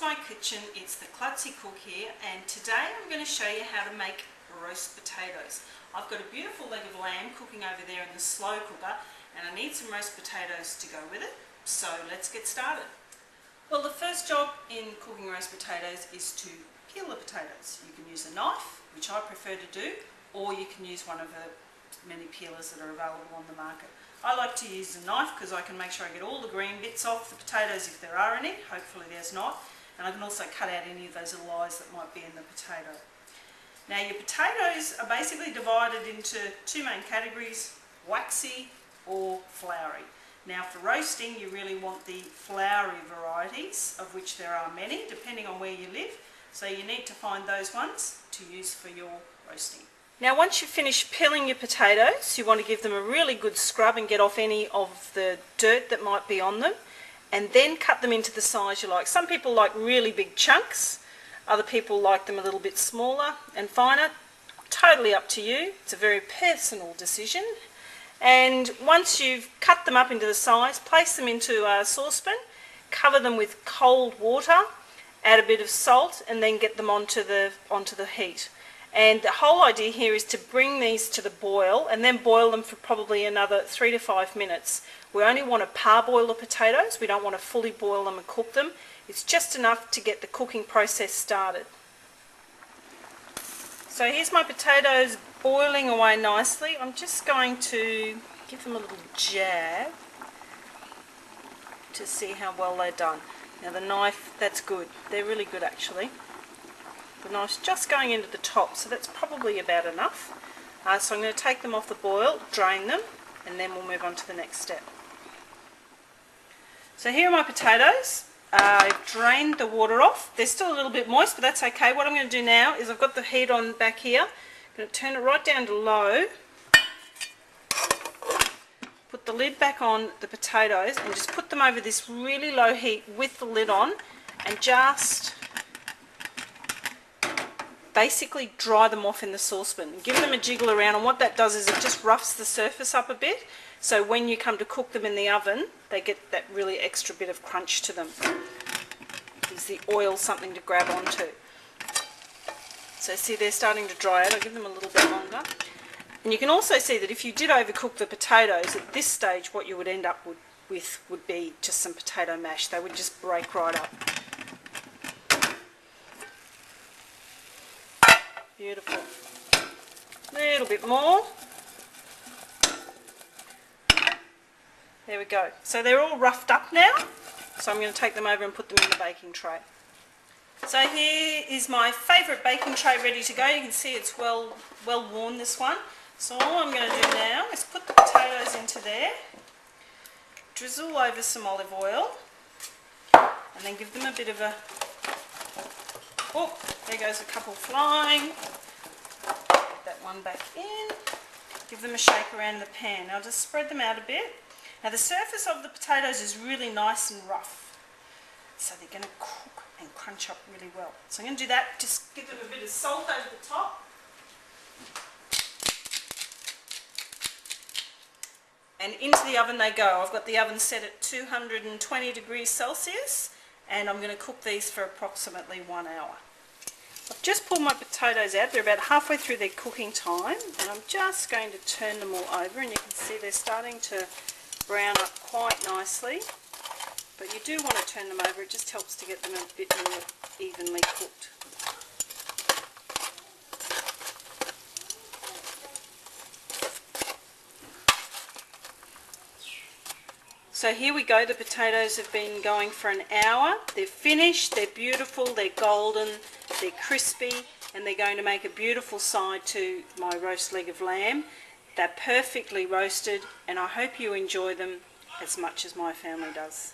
to my kitchen. It's the Klutzy Cook here, and today I'm going to show you how to make roast potatoes. I've got a beautiful leg of lamb cooking over there in the slow cooker, and I need some roast potatoes to go with it, so let's get started. Well, the first job in cooking roast potatoes is to peel the potatoes. You can use a knife, which I prefer to do, or you can use one of the many peelers that are available on the market. I like to use a knife because I can make sure I get all the green bits off the potatoes if there are any. Hopefully there's not. And I can also cut out any of those little eyes that might be in the potato. Now your potatoes are basically divided into two main categories, waxy or floury. Now for roasting you really want the floury varieties, of which there are many depending on where you live. So you need to find those ones to use for your roasting. Now once you've finished peeling your potatoes, you want to give them a really good scrub and get off any of the dirt that might be on them, and then cut them into the size you like. Some people like really big chunks, other people like them a little bit smaller and finer. Totally up to you. It's a very personal decision. And once you've cut them up into the size, place them into a saucepan, cover them with cold water, add a bit of salt, and then get them onto the heat. And the whole idea here is to bring these to the boil and then boil them for probably another 3 to 5 minutes. We only want to parboil the potatoes. We don't want to fully boil them and cook them. It's just enough to get the cooking process started. So here's my potatoes boiling away nicely. I'm just going to give them a little jab to see how well they're done. Now the knife, that's good. They're really good actually. The knife's just going into the top, so that's probably about enough. So I'm going to take them off the boil, drain them, and then we'll move on to the next step. So here are my potatoes. I've drained the water off. They're still a little bit moist, but that's okay. What I'm going to do now is I've got the heat on back here. I'm going to turn it right down to low. Put the lid back on the potatoes and just put them over this really low heat with the lid on, and just basically dry them off in the saucepan. Give them a jiggle around, and what that does is it just roughs the surface up a bit, so when you come to cook them in the oven they get that really extra bit of crunch to them. Gives the oil something to grab onto. So see, they're starting to dry out. I'll give them a little bit longer. And you can also see that if you did overcook the potatoes at this stage, what you would end up with would be just some potato mash. They would just break right up. Beautiful. A little bit more. There we go. So they're all roughed up now. So I'm going to take them over and put them in the baking tray. So here is my favourite baking tray ready to go. You can see it's well worn, this one. So all I'm going to do now is put the potatoes into there, drizzle over some olive oil, and then give them a bit of a... Oh, there goes a couple flying. Get that one back in. Give them a shake around in the pan. I'll just spread them out a bit. Now the surface of the potatoes is really nice and rough, so they're going to cook and crunch up really well. So I'm going to do that. Just give them a bit of salt over the top. And into the oven they go. I've got the oven set at 220 degrees Celsius, and I'm going to cook these for approximately 1 hour. I've just pulled my potatoes out. They're about halfway through their cooking time, and I'm just going to turn them all over, and you can see they're starting to brown up quite nicely. But you do want to turn them over. It just helps to get them a bit more evenly cooked. So here we go, the potatoes have been going for an hour. They're finished, they're beautiful, they're golden, they're crispy, and they're going to make a beautiful side to my roast leg of lamb. They're perfectly roasted, and I hope you enjoy them as much as my family does.